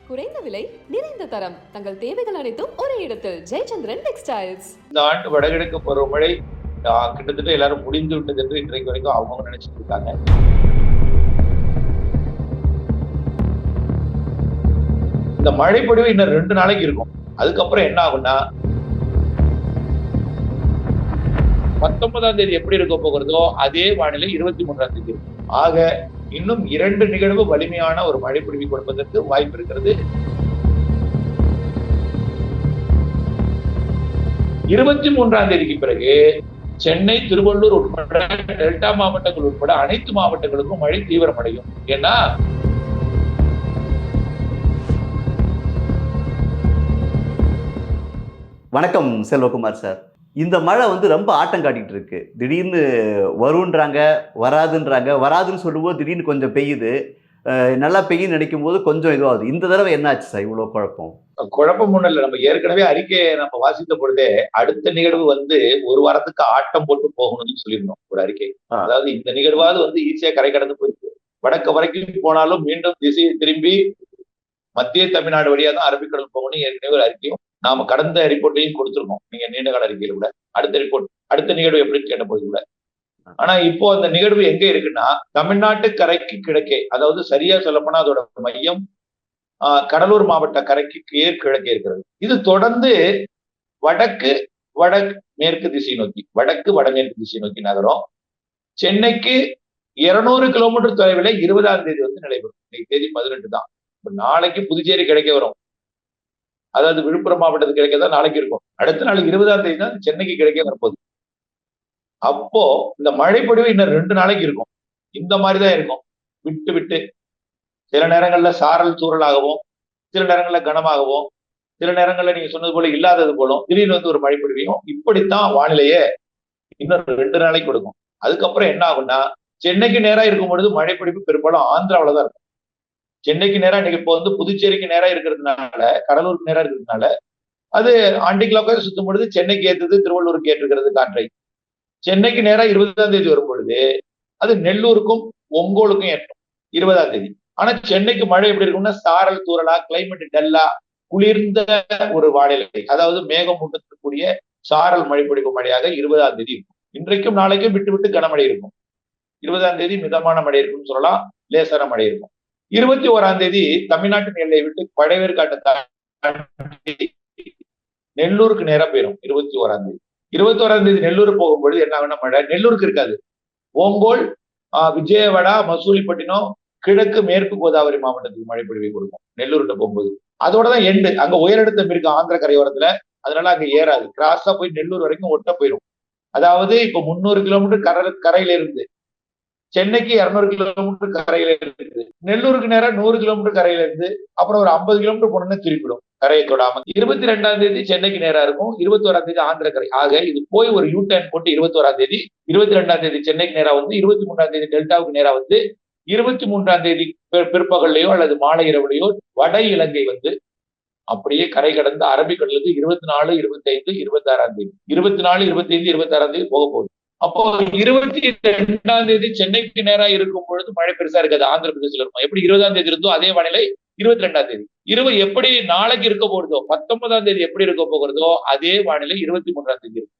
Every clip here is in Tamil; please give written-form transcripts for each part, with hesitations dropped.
குறைந்த விலை நிறைந்த தரம் தங்கள் தேவைகள் அனைத்தும் ஒரே இடத்தில் ஜெயச்சந்திரன் டெக்ஸ்டைல்ஸ். இந்த ஆண்டு வடகிழக்கு பருவமழை கிட்டத்தட்ட எல்லாரும் முடிந்து விட்டது என்று இன்றைக்கு வரைக்கும் அவங்க நினைச்சிட்டு இருக்காங்க. இந்த மழைப்பொழிவு இன்னும் 2 நாளைக்கு இருக்கும். அதுக்கப்புறம் என்ன ஆகும்னா 19ஆம் தேதி எப்படி இருக்க போகிறதோ அதே வானிலை 23ஆம் தேதி இருக்கும். ஆக இன்னும் 2 நிகழ்வு வலிமையான ஒரு மழை பொழிவை கொடுப்பதற்கு வாய்ப்பு இருக்கிறது. 23ஆம் தேதிக்கு பிறகு சென்னை, திருவள்ளூர் உட்பட டெல்டா மாவட்டங்கள் உட்பட அனைத்து மாவட்டங்களுக்கும் மழை தீவிரமடையும். ஏன்னா வணக்கம் செல்வகுமார் சார். இந்த மழை ரொம்ப ஆட்டம் காட்டிட்டு இருக்கு. திடீர்னு வருன்றாங்க, வராதுன்றாங்க. வராதுன்னு சொல்லும்போது திடீர்னு கொஞ்சம் பெய்யுது, நல்லா பெய்யுன்னு நினைக்கும் போது கொஞ்சம் இதுவாகுது. இந்த தடவை என்ன ஆச்சு சார் இவ்வளவு குழப்பம்? குழப்பம் ஒண்ணும் இல்லை. நம்ம ஏற்கனவே அறிக்கையை நம்ம வாசித்த பொழுதே அடுத்த நிகழ்வு ஒரு வாரத்துக்கு ஆட்டம் போட்டு போகணும்னு சொல்லியிருந்தோம். ஒரு அறிக்கை, அதாவது இந்த நிகழ்வாவது ஈஸியா கரை கடந்து போயிருக்கு. வடக்கு வரைக்கும் போனாலும் மீண்டும் திசையை திரும்பி மத்திய தமிழ்நாடு வழியா தான் அரபிக்கடல் போகணும். ஏற்கனவே ஒரு அறிக்கையும் நாம கடந்த ரிப்போர்ட்டையும் கொடுத்திருக்கோம். நீங்க நீண்ட கால அறிக்கையில கூட அடுத்த நிகழ்வு எப்படின்னு கேட்ட போது கூட. ஆனா இப்போ அந்த நிகழ்வு எங்க இருக்குன்னா தமிழ்நாட்டு கரைக்கு கிழக்கே, அதாவது சரியா சொல்லப்போனா அதோட மையம் கடலூர் மாவட்ட கரைக்கு கிழக்கே இருக்கிறது. இது தொடர்ந்து வடக்கு மேற்கு திசை நோக்கி, வடக்கு வடமேற்கு திசை நோக்கி நகரும். சென்னைக்கு 200 கிலோமீட்டர் தொலைவில் 20ஆம் தேதி நடைபெறும். இன்னைக்கு தேதி 18 தான். நாளைக்கு புதுச்சேரி கிடைக்க வரும், அதாவது விழுப்புரம் மாவட்டத்துக்கு கிடைக்கதான் நாளைக்கு இருக்கும். அடுத்த நாளைக்கு 20ஆம் தேதி தான் சென்னைக்கு கிடைக்க வரப்போகுது. அப்போ இந்த மழைப்பொழிவு இன்னும் 2 நாளைக்கு இருக்கும். இந்த மாதிரிதான் இருக்கும், விட்டு விட்டு. சில நேரங்கள்ல சாரல் தூறலாகவும், சில நேரங்கள்ல கனமாகவும், சில நேரங்கள்ல நீங்க சொன்னது போல இல்லாதது போலும் திடீர்னு ஒரு மழைப்பொழிவையும் இப்படித்தான் வானிலையே இன்னும் 2 நாளைக்கு கொடுக்கும். அதுக்கப்புறம் என்ன ஆகும்னா சென்னைக்கு நேரா இருக்கும் பொழுது மழைப்பொழிவு பெரும்பாலும் ஆந்திராவில தான் இருக்கும். சென்னைக்கு நேரா இன்னைக்கு இப்போ புதுச்சேரிக்கு நேரா இருக்கிறதுனால, கடலூருக்கு நேரா இருக்கிறதுனால அது ஆண்டி கிளாக்காக சுத்தும் பொழுது சென்னைக்கு ஏற்றது, திருவள்ளூருக்கு ஏற்றுகிறது காற்றை. சென்னைக்கு நேரா 20ஆம் தேதி வரும் பொழுது அது நெல்லூருக்கும் ஒங்கோலுக்கும் ஏற்றும் 20ஆம் தேதி. ஆனா சென்னைக்கு மழை எப்படி இருக்கும்னா சாரல் தூறலா, கிளைமேட் டல்லா, குளிர்ந்த ஒரு வானிலை, அதாவது மேகம் மூட்டக்கூடிய சாரல் மழை பொழிக்கும் மழையாக 20ஆம் தேதி இருக்கும். இன்றைக்கும் நாளைக்கும் விட்டு விட்டு கனமழை இருக்கும். 20ஆம் தேதி மிதமான மழை இருக்கும்னு சொல்லலாம், லேசான மழை இருக்கும். 21ஆம் தேதி தமிழ்நாட்டின் எல்லையை விட்டு பழையவேற்காட்டை நெல்லூருக்கு நேரம் போயிடும். 21ஆம் தேதி 21ஆம் தேதி நெல்லூர் போகும்பொழுது என்ன ஆகுனா மழை நெல்லூருக்கு இருக்காது. ஓங்கோல், விஜயவாடா, மசூலிப்பட்டினம், கிழக்கு மேற்கு கோதாவரி மாவட்டத்துக்கு மழை பொழிவை கொடுக்கும் நெல்லூர்கிட்ட போகும்போது. அதோடதான் எண்டு. அங்க உயரழுத்தம் இருக்கு ஆந்திர கரையோரத்துல, அதனால அங்க ஏறாது. கிராஸா போய் நெல்லூர் வரைக்கும் ஒட்ட போயிடும். அதாவது இப்ப 300 கிலோமீட்டர் கரையில இருந்து சென்னைக்கு 200 கிலோமீட்டர் கரையில இருக்கு. நெல்லூருக்கு நேரம் 100 கிலோமீட்டர் கரையில இருந்து அப்புறம் ஒரு 50 கிலோமீட்டர் போனோம்னு திருப்பிடும் கரையை தொடாம. 22ஆம் தேதி சென்னைக்கு நேரா இருக்கும். 21ஆம் தேதி ஆந்திர கரை. ஆக இது போய் ஒரு யூ டர்ன் போட்டு 21ஆம் தேதி, 22ஆம் தேதி சென்னைக்கு நேரா 23ஆம் தேதி டெல்டாவுக்கு நேரா 23ஆம் தேதி பிற்பகல்லையோ அல்லது மாலை இரவுலையோ வட இலங்கை அப்படியே கரை கடந்து அரபிக்கடலுக்கு 24, 25, 26ஆம் தேதி 24, 25, 26ஆம் தேதி போக போகுது. அப்போ 22ஆம் தேதி சென்னைக்கு நேரா இருக்கும் பொழுது மழை பெருசா இருக்காது, ஆந்திர பிரதேசத்துல இருக்கும். எப்படி 20ஆம் தேதி இருந்தோ அதே வானிலை 22ஆம் தேதி. எப்படி நாளைக்கு இருக்க போகிறதோ, 19ஆம் தேதி எப்படி இருக்க போகிறதோ அதே வானிலை 23ஆம் தேதி இருக்கும்.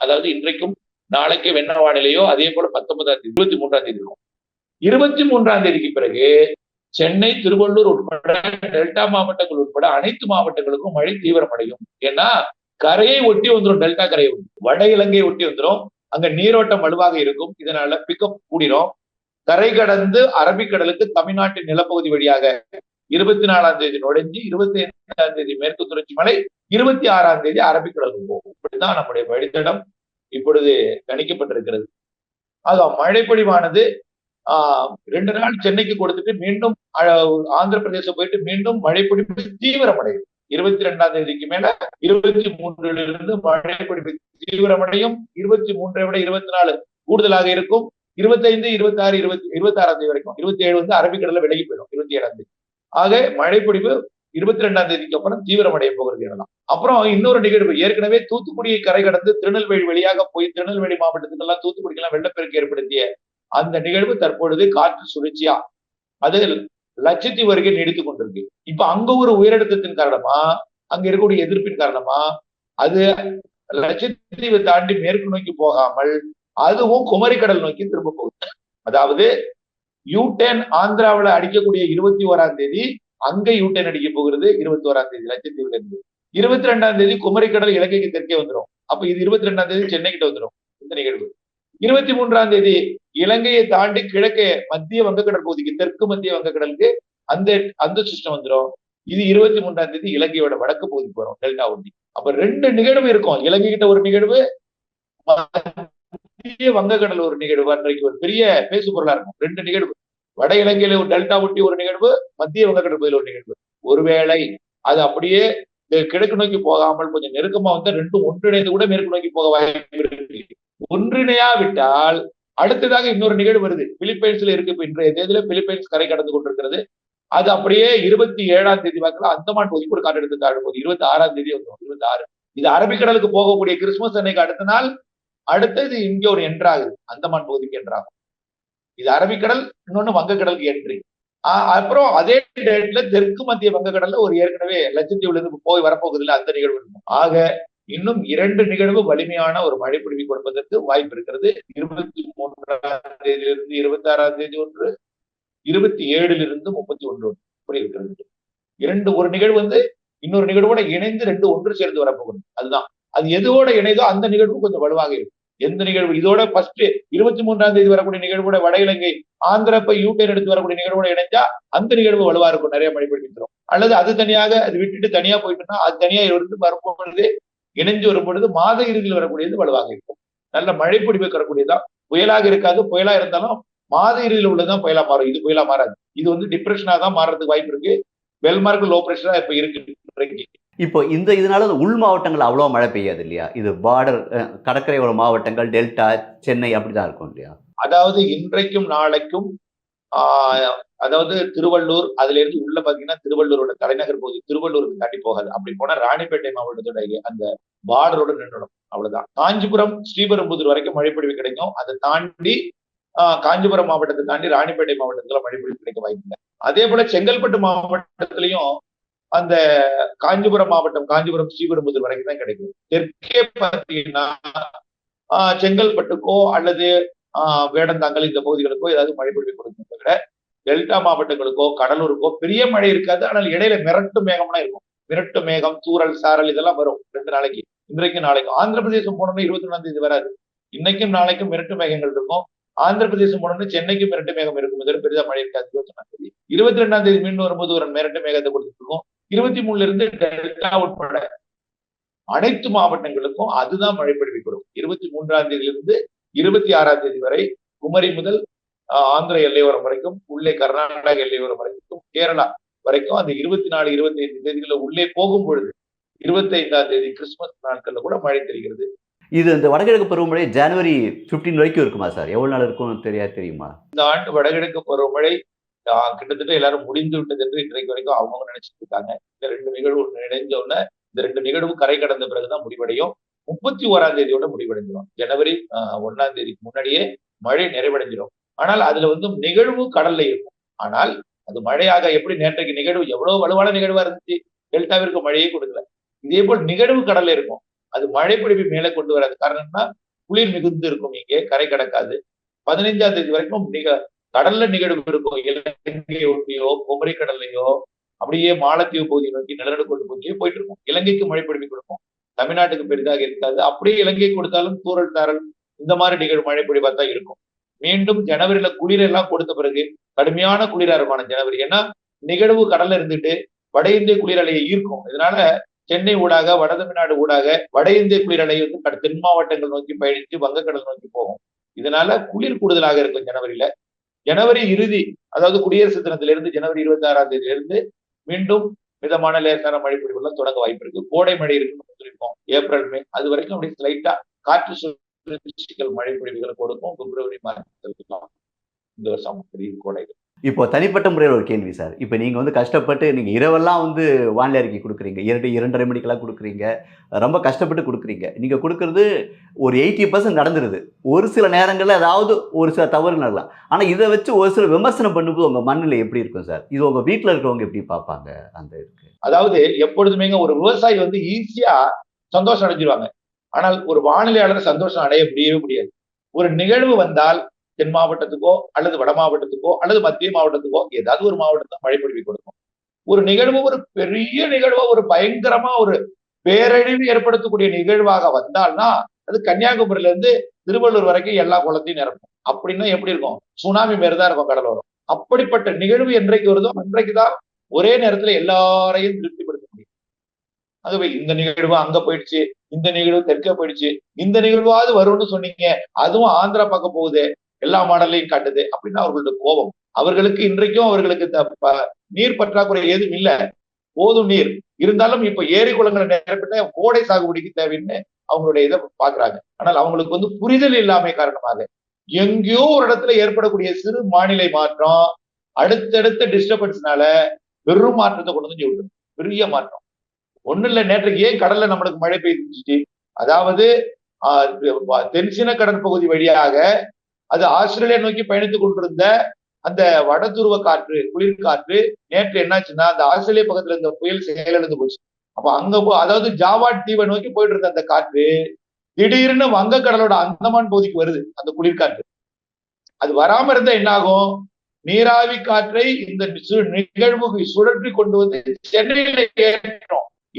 அதாவது இன்றைக்கும் நாளைக்கு வெண்ண வானிலையோ அதே போல 19ஆம் தேதி 23ஆம் தேதி இருக்கும். 23ஆம் தேதிக்கு பிறகு சென்னை, திருவள்ளூர் உட்பட டெல்டா மாவட்டங்கள் உட்பட அனைத்து மாவட்டங்களுக்கும் மழை தீவிரமடையும். ஏன்னா கரையை ஒட்டி வந்துடும், டெல்டா கரையை வட இலங்கையை ஒட்டி வந்துடும். அங்க நீரோட்டம் வலுவாக இருக்கும், இதனால பிக்கப் கூடிரும். கரை கடந்து அரபிக்கடலுக்கு தமிழ்நாட்டின் நிலப்பகுதி வழியாக 24ஆம் தேதி நுழைஞ்சு 25ஆம் தேதி மேற்கு தொடர்ச்சி மலை, 26ஆம் தேதி அரபிக்கடலுக்கு போகும். இப்படிதான் நம்முடைய வழித்தடம் இப்பொழுது கணிக்கப்பட்டிருக்கிறது. ஆக மழைப்பொழிவானது 2 நாள் சென்னைக்கு கொடுத்துட்டு மீண்டும் ஆந்திர பிரதேசம் போயிட்டு மீண்டும் மழைப்பொழிவு தீவிரமடையும். 22ஆம் தேதிக்கு மேல 23 மழைப்பொழிவு தீவிரமடையும். 23ஐ விட 24 கூடுதலாக இருக்கும். 25, 26, 26ஆம் தேதி வரைக்கும், 27 அரபிக்கடல்ல விலகி போயிடும் 27ஆம் தேதி. ஆக மழைப்பொழிவு 22ஆம் தேதிக்கு அப்புறம் தீவிரமடைய போகிறது எனலாம். அப்புறம் இன்னொரு நிகழ்வு, ஏற்கனவே தூத்துக்குடியை கரை கடந்து திருநெல்வேலி வழியாக போய் திருநெல்வேலி மாவட்டத்துக்கு எல்லாம் தூத்துக்குடிக்கெல்லாம் வெள்ளப்பெருக்கு ஏற்படுத்திய அந்த நிகழ்வு தற்பொழுது காற்று சுழற்சியா அது லட்சத்தீவு வரைக்கும் நீடித்துக் கொண்டிருக்கு. இப்ப அங்க ஒரு உயரழுத்தத்தின் காரணமா, அங்க இருக்கக்கூடிய எதிர்ப்பின் காரணமா அது லட்சத்தீவை தாண்டி மேற்கு நோக்கி போகாமல் அதுவும் குமரிக்கடல் நோக்கி திரும்ப போகுது. அதாவது யூடேன் ஆந்திராவில அடிக்கக்கூடிய 21ஆம் தேதி அங்க யூடேன் அடிக்க போகிறது 21ஆம் தேதி லட்சத்தீவுல இருந்து. 22ஆம் தேதி குமரிக்கடல் இலங்கைக்கு தெற்கே வந்துடும். அப்ப இது 22ஆம் தேதி சென்னை கிட்ட வந்துடும் இந்த நிகழ்வு. 23ஆம் தேதி இலங்கையை தாண்டி கிழக்கே மத்திய வங்கக்கடல் பகுதிக்கு தெற்கு மத்திய வங்கக்கடலுக்கு அந்த அந்த சிஸ்டம் வந்துடும். இது 23ஆம் தேதி இலங்கையோட வடக்கு பகுதிக்கு வரும் டெல்டா ஒட்டி. அப்ப 2 நிகழ்வு இருக்கும். இலங்கை கிட்ட ஒரு நிகழ்வு, மத்திய வங்கக்கடல் ஒரு நிகழ்வு. அன்றைக்கு ஒரு பெரிய பேசு பொருளா இருக்கும். 2 நிகழ்வு, வட இலங்கையில ஒரு டெல்டா ஒட்டி ஒரு நிகழ்வு, மத்திய வங்கக்கடல் பகுதியில் ஒரு நிகழ்வு. ஒருவேளை அது அப்படியே கிழக்கு நோக்கி போகாமல் கொஞ்சம் நெருக்கமா வந்து 2 ஒன்றிணைந்து கூட மேற்கு நோக்கி போக வாய்ப்பு இருக்கு. ஒன்றிணையா விட்டால் அடுத்ததாக இன்னொரு நிகழ்வு வருது. பிலிப்பைன்ஸ்ல இருக்கு. இப்ப இன்றைய தேதியில பிலிப்பைன்ஸ் கரை கடந்து கொண்டிருக்கிறது. அது அப்படியே 27ஆம் தேதி வாக்குல அந்தமான் பகுதிக்கு ஒரு காற்றழுத்த தாழ்வு போகுது. 26ஆம் தேதி வந்துடும். 26. இது அரபிக்கடலுக்கு போகக்கூடிய கிறிஸ்துமஸ் அன்னைக்கு அடுத்த நாள் அடுத்தது இங்க ஒரு என்ட்ராகுது, அந்தமான் பகுதிக்கு என்ட்ராகும். இது அரபிக்கடல், இன்னொன்னு வங்கக்கடலுக்கு என்ட்ரி. அப்புறம் அதே டேட்ல தெற்கு மத்திய வங்கக்கடல்ல ஒரு ஏற்கனவே லட்சத்தீவுல இருந்து போய் வரப்போகுது இல்ல, அந்த நிகழ்வு இருக்கும். ஆக இன்னும் 2 நிகழ்வு வலிமையான ஒரு மழை பொழிவை கொடுப்பதற்கு வாய்ப்பு இருக்கிறது. 23ஆம் தேதியிலிருந்து 26ஆம் தேதி ஒன்று, 27லிருந்து 31 இப்படி இருக்கிறது. ஒரு நிகழ்வு வந்து இன்னொரு நிகழ்வோட இணைந்து 2 ஒன்று சேர்ந்து வரப்போகுது. அதுதான் அது எதோட இணைதோ அந்த நிகழ்வு கொஞ்சம் வலுவாக இருக்கும். எந்த நிகழ்வு இதோட ஃபர்ஸ்ட் 23ஆம் தேதி வரக்கூடிய நிகழ்வோட வட இலங்கை ஆந்திரா போய் யூடேன் எடுத்து வரக்கூடிய நிகழ்வோட இணைஞ்சா அந்த நிகழ்வு வலுவா இருக்கும், நிறைய மழை பொழிவு. அல்லது அது தனியாக அது விட்டுட்டு தனியா போயிட்டுன்னா அது தனியா இருந்து வரும்பொழுது இணைஞ்சு வரும்பொழுது மாத இறுதியில் வரக்கூடியது வலுவாக இருக்கும். நல்ல மழை பொழிவு தரக்கூடியதான். புயலாக இருக்காது. புயலா இருந்தாலும் மாத இறுதியில் உள்ளதுதான் புயலா மாறும். இது புயலா மாறாது. இது வந்து டிப்ரெஷனா தான் மாறுறதுக்கு வாய்ப்பு இருக்கு. வெல்மார்க் லோ பிரஷரா இப்ப இருக்கு. இப்போ இதனால உள் மாவட்டங்கள் அவ்வளோ மழை பெய்யாது இல்லையா? இது பார்டர் கடற்கரையோர மாவட்டங்கள், டெல்டா, சென்னை அப்படிதான் இருக்கும் இல்லையா? அதாவது இன்றைக்கும் நாளைக்கும் அதாவது திருவள்ளூர் அதுல இருந்து உள்ள பாத்தீங்கன்னா திருவள்ளூரோட தலைநகர் பகுதி திருவள்ளூருக்கு தாண்டி போகாது. அப்படி போனா ராணிப்பேட்டை மாவட்டத்தோட அந்த பார்டரோட நின்றுடும். அவ்வளவுதான். காஞ்சிபுரம் ஸ்ரீபெரும்புதூர் வரைக்கும் மழைப்பொழிவு கிடைக்கும். அதை தாண்டி காஞ்சிபுரம் மாவட்டத்தை தாண்டி ராணிப்பேட்டை மாவட்டத்துல மழைப்பொழிவு கிடைக்க வாய்ப்பு இல்லை. அதே போல செங்கல்பட்டு மாவட்டத்திலையும் அந்த காஞ்சிபுரம் மாவட்டம் காஞ்சிபுரம் ஸ்ரீபெரும்புதூர் வரைக்கும் தான் கிடைக்கும். தெற்கே பார்த்தீங்கன்னா செங்கல்பட்டுக்கோ அல்லது வேடந்தாங்கல் இந்த பகுதிகளுக்கோ ஏதாவது மழை பொழிவு கொடுக்கும். தவிர டெல்டா மாவட்டங்களுக்கோ கடலூருக்கோ பெரிய மழை இருக்காது. ஆனால் இடையில மிரட்டு மேகம்லாம் இருக்கும். மிரட்டு மேகம், தூறல், சாரல் இதெல்லாம் வரும் 2 நாளைக்கு. இன்றைக்கும் நாளைக்கும். ஆந்திர பிரதேசம் போனோம்னா 21ஆம் தேதி வராது. இன்னைக்கும் நாளைக்கும் மிரட்டு மேகங்கள் இருக்கும். ஆந்திர பிரதேசம் போனோம்னா சென்னைக்கும் மிரட்டு மேகம் இருக்கும். இதோட பெரிதா மழை இருக்காது 21ஆம் தேதி. 22ஆம் தேதி மீண்டும் வரும்போது ஒரு மிரட்டு மேகத்தை கொடுத்துட்டு இருக்கும். 23ல இருந்து டெல்டா உட்பட அனைத்து மாவட்டங்களுக்கும் அதுதான் மழை பொழிவு கொடுக்கும். 23ஆம் தேதியிலிருந்து 26ஆம் தேதி வரை குமரி முதல் ஆந்திர எல்லையோரம் வரைக்கும், உள்ளே கர்நாடக எல்லையோரம் வரைக்கும், கேரளா வரைக்கும் அந்த 24, 25 தேதிகளை உள்ளே போகும் பொழுது 25ஆம் தேதி கிறிஸ்துமஸ் நாட்கள்ல கூட மழை தெரிகிறது. இது இந்த வடகிழக்கு பருவமழை ஜனவரி 15 வரைக்கும் இருக்குமா சார்? எவ்வளவு நாள் இருக்கும்னு தெரியுமா? இந்த ஆண்டு வடகிழக்கு பருவமழை கிட்டத்தட்ட எல்லாரும் முடிந்து விட்டது என்று இன்றைக்கு வரைக்கும் அவங்க நினைச்சிட்டு இருக்காங்க. இந்த 2 நிகழ்வு இணைஞ்ச உடனே இந்த 2 நிகழ்வு கரை கடந்த பிறகுதான் முடிவடையும். 31ஆம் தேதியோட முடிவடைஞ்சிடும். ஜனவரி 1ஆம் தேதிக்கு முன்னாடியே மழை நிறைவடைஞ்சிடும். ஆனால் அதுல வந்து நிகழ்வு கடல்ல இருக்கும். ஆனால் அது மழையாக எப்படி நேற்றைக்கு நிகழ்வு எவ்வளவு வலுவான நிகழ்வா இருந்துச்சு, டெல்டாவிற்கு மழையே கொடுக்கல. இதே போல் நிகழ்வு கடல்ல இருக்கும். அது மழை பொழிவு மேலே கொண்டு வராது. காரணம்னா குளிர் மிகுந்து இருக்கும், இங்கே கரை கடக்காது. 15ஆம் தேதி வரைக்கும் கடல்ல நிகழ்வு இருக்கும். இலங்கை ஒட்டியோ குமரி கடல்லையோ அப்படியே மாலத்தீவு பகுதியை நோக்கி நிலநடுக்கோட்டு பகுதியோ போயிட்டு இருக்கும். இலங்கைக்கு மழை பொழிவு கொடுக்கும். தமிழ்நாட்டுக்கு பெரிதாக இருக்காது. அப்படியே இலங்கை கொடுத்தாலும் தூறல் தாரல் இந்த மாதிரி நிகழ்வு மழை பொழிவா தான் இருக்கும். மீண்டும் ஜனவரியில குளிர் எல்லாம் கொடுத்த பிறகு கடுமையான குளிரா இருக்கும் ஜனவரி. ஏன்னா நிகழ்வு கடல்ல இருந்துட்டு வட இந்திய குளிர் அலையை ஈர்க்கும். இதனால சென்னை ஊடாக வட தமிழ்நாடு ஊடாக வட இந்திய குளிர் அலை வந்து தென் மாவட்டங்கள் நோக்கி பயணித்து வங்கக்கடல் நோக்கி போகும். இதனால குளிர் கூடுதலாக இருக்கும் ஜனவரியில. ஜனவரி இறுதி, அதாவது குடியரசு தினத்திலிருந்து ஜனவரி 26ஆம் தேதியிலிருந்து மீண்டும் மிதமான லேசான மழை பொழிவுலாம் தொடங்க வாய்ப்பு இருக்கு. கோடை மழை இருக்குன்னு சொல்லியிருக்கோம். ஏப்ரல், மே அது வரைக்கும் அப்படி ஸ்லைட்டா காற்று சுழற்சிகள் மழை பொழிவுகளை கொடுக்கும். பிப்ரவரி மாதம் இந்த வருஷம் கோடை இப்போ தனிப்பட்ட முறையில் ஒரு கேள்வி சார். இப்போ நீங்க வந்து கஷ்டப்பட்டு நீங்க இரவெல்லாம் வந்து வானிலை அறிக்கை குடுக்குறீங்க. 2:30 மணிக்கெல்லாம் குடுக்குறீங்க. ரொம்ப கஷ்டப்பட்டு குடுக்குறீங்க. நீங்க குடுக்குறது ஒரு 80% நடந்துருது. ஒரு சில நேரங்கள்ல ஏதாவது ஒரு சில தவறு நடக்கலாம். ஆனா இத வச்சு ஒரு சில விமர்சனம் பண்ணும்போது உங்க மனநிலை எப்படி இருக்கும் சார்? இது உங்க வீட்ல இருக்கிறவங்க எப்படி பார்ப்பாங்க அந்த இதுக்கு? அதாவது எப்பொழுதுமேங்க ஒரு விவசாயி வந்து ஈஸியா சந்தோஷம் அடைஞ்சிருவாங்க. ஆனால் ஒரு வானிலையாளர் சந்தோஷம் அடைய முடியவே முடியாது. ஒரு நிகழ்வு வந்தால் தென் மாவட்டத்துக்கோ அல்லது வட மாவட்டத்துக்கோ அல்லது மத்திய மாவட்டத்துக்கோ ஏதாவது ஒரு மாவட்டத்தை மழை பொழிவு கொடுக்கும். ஒரு நிகழ்வு ஒரு பெரிய நிகழ்வா ஒரு பயங்கரமா ஒரு பேரழிவு ஏற்படுத்தக்கூடிய நிகழ்வாக வந்தால்னா அது கன்னியாகுமரியில இருந்து திருவள்ளூர் வரைக்கும் எல்லா குளத்தையும் நிரப்பும். அப்படின்னா எப்படி இருக்கும்? சுனாமி மாரிதான் இருக்கும் கடலோரம். அப்படிப்பட்ட நிகழ்வு என்றைக்கு வருதோ அன்றைக்குதான் ஒரே நேரத்துல எல்லாரையும் திருப்திப்படுத்த முடியும். ஆகவே இந்த நிகழ்வு அங்க போயிடுச்சு, இந்த நிகழ்வு தெற்க போயிடுச்சு, இந்த நிகழ்வாவது வரும்னு சொன்னீங்க, அதுவும் ஆந்திரா பக்கம் போகுது, எல்லா மாடலையும் காட்டுது அப்படின்னா அவர்களோட கோபம். அவர்களுக்கு இன்றைக்கும் அவர்களுக்கு நீர் பற்றாக்குறை ஏதும் இல்ல, போதும் நீர் இருந்தாலும் இப்ப ஏரி குளங்களை நிரப்பிட்ட கோடை சாகுபடிக்கு தேவைன்னு அவங்களுடைய இதை பாக்குறாங்க. ஆனால் அவங்களுக்கு வந்து புரிதல் இல்லாமை காரணமாக எங்கேயோ ஒரு இடத்துல ஏற்படக்கூடிய சிறு வானிலை மாற்றம் அடுத்தடுத்த டிஸ்டர்பன்ஸ்னால பெரும் மாற்றத்தை கொண்டு வந்து விடும். பெரிய மாற்றம் ஒண்ணு இல்ல. நேற்றுக்கு ஏன் கடல்ல நம்மளுக்கு மழை பெய்ஞ்சிச்சு? அதாவது தென்சீன கடற்பகுதி வழியாக அது ஆஸ்திரேலியா நோக்கி பயணித்துக் கொண்டிருந்த அந்த வட துருவ காற்று, குளிர்காற்று நேற்று என்னாச்சுன்னா அந்த ஆஸ்திரேலியா பக்கத்துல இருந்த புயல் செயலிழந்து போச்சு. அப்ப அங்க அதாவது ஜாவா தீவை நோக்கி போயிட்டு இருந்த அந்த காற்று திடீர்னு வங்கக்கடலோட அந்தமான் பகுதிக்கு வருது. அந்த குளிர்காற்று அது வராம இருந்தா என்ன ஆகும்? நீராவி காற்றை இந்த நிகழ்வுக்கு சுழற்றி கொண்டு வந்து சென்னையில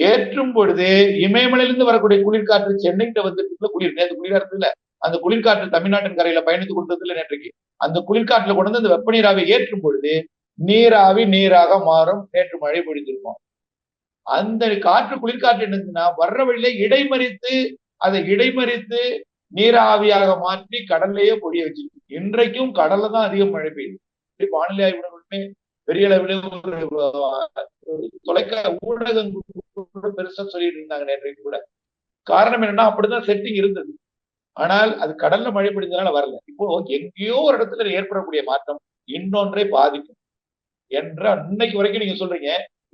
ஏற்றும் பொழுது இமயமலையிலிருந்து வரக்கூடிய குளிர்காற்று சென்னைக்கு வந்துட்டு குளிர் நேற்று குளிரா இருக்குல்ல, அந்த குளிர்காற்று தமிழ்நாட்டின் கரையில பயணித்துக் கொண்டதுல நேற்றைக்கு அந்த குளிர்காற்றுல கொண்டு வந்து அந்த வெப்ப நீராவை ஏற்றும் பொழுது நீராவி நீராக மாறும். நேற்று மழை பொழிந்திருக்கும். அந்த காற்று குளிர்காற்று என்னதுன்னா வர்ற வழியில இடைமறித்து நீராவியாக மாற்றி கடல்லையே பொழிய வச்சு இன்றைக்கும் கடல்ல தான் அதிகம் மழை பெய்யுது. வானிலை ஆய்வுகளுமே பெரிய அளவில் ஊடகங்கள் பெருசா சொல்லிட்டு இருந்தாங்க நேற்றைக்கு கூட. காரணம் என்னன்னா அப்படிதான் செட்டிங் இருந்தது. ஆனால் அது கடல்ல மழை பெய்ததுனால வரல. இப்போ எங்கேயோ ஒரு இடத்துல ஏற்படக்கூடிய மாற்றம் இன்னொன்றை பாதிக்கும் என்ற இன்னைக்கு வரைக்கும் நீங்க சொல்றீங்க.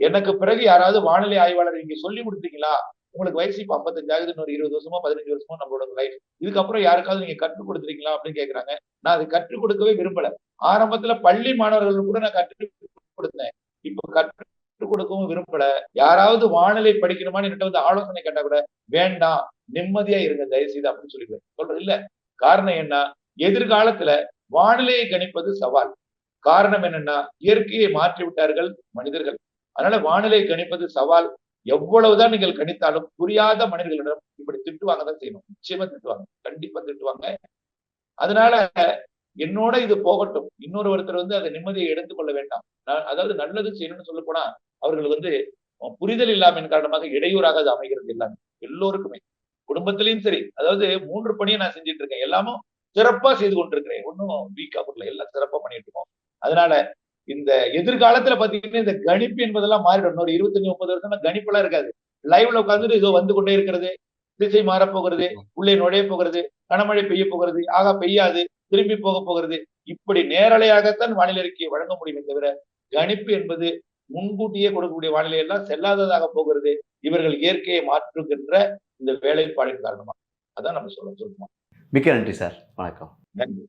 எனக்கு பிறகு யாராவது வானிலை ஆய்வாளர் நீங்க சொல்லி கொடுத்தீங்களா? உங்களுக்கு வயசு இப்ப 55 ஆகுது, இன்னொரு 20 வருஷமோ 15 வருஷமோ நம்மளோட லைஃப், இதுக்கப்புறம் யாருக்காவது நீங்க கற்றுக் கொடுத்துருக்கீங்களா அப்படின்னு கேட்கறாங்க. நான் அதை கற்றுக் கொடுக்கவே விரும்பல. ஆரம்பத்துல பள்ளி மாணவர்கள் கூட நான் கற்றுக் கொடுத்தேன். இப்ப கற்றுக் கொடுக்கவும் விரும்பல. யாராவது வானிலை படிக்கணுமான்னு என்கிட்ட வந்து ஆலோசனை கேட்டா கூட வேண்டாம், நிம்மதியா இருங்க தயவு செய்து அப்படின்னு சொல்லிடுவேன். சொல்றது இல்ல. காரணம் என்ன? எதிர்காலத்துல வானிலையை கணிப்பது சவால். காரணம் என்னன்னா இயற்கையை மாற்றி விட்டார்கள் மனிதர்கள். அதனால வானிலை கணிப்பது சவால். எவ்வளவுதான் நீங்கள் கணித்தாலும் புரியாத மனிதர்களிடம் இப்படி திட்டுவாங்கதான் செய்யணும். நிச்சயமா திட்டுவாங்க, கண்டிப்பா திட்டுவாங்க. அதனால என்னோட இது போகட்டும். ஒருத்தர் வந்து அதை நிம்மதியை எடுத்துக்கொள்ள வேண்டாம். அதாவது நல்லது செய்யணும்னு சொல்ல போனா அவர்கள் வந்து புரிதல் இல்லாமையின் காரணமாக இடையூறாக அது அமைகிறது. எல்லாமே எல்லோருக்குமே குடும்பத்திலையும் சரி. அதாவது 3 பணியை நான் செஞ்சுட்டு இருக்கேன். எல்லாமும் சிறப்பா செய்து கொண்டிருக்கிறேன். ஒன்னும் வீக்கா போடல, எல்லாம் சிறப்பா பண்ணிட்டு இருக்கோம். அதனால இந்த எதிர்காலத்துல பாத்தீங்கன்னா இந்த கணிப்பு என்பதெல்லாம் மாறிடும். இன்னொரு 25-30 வருஷம் கணிப்பு எல்லாம் இருக்காது. லைவ்ல உட்கார்ந்துட்டு இதோ வந்து கொண்டே இருக்கிறது, திசை மாறப்போகிறது, உள்ளே நுழைய போகிறது, கனமழை பெய்ய போகிறது, ஆகா பெய்யாது, திரும்பி போக போகிறது. இப்படி நேரலையாகத்தான் வானிலை அறிக்கையை வழங்க முடியுமே தவிர கணிப்பு என்பது முன்கூட்டியே கொடுக்கக்கூடிய வானிலை எல்லாம் செல்லாததாக போகிறது. இவர்கள் இயற்கையை மாற்றுகின்ற இந்த வேலைப்பாடின் காரணமா. அதான் நம்ம சொல்லுமா. மிக்க நன்றி சார். வணக்கம். நன்றி.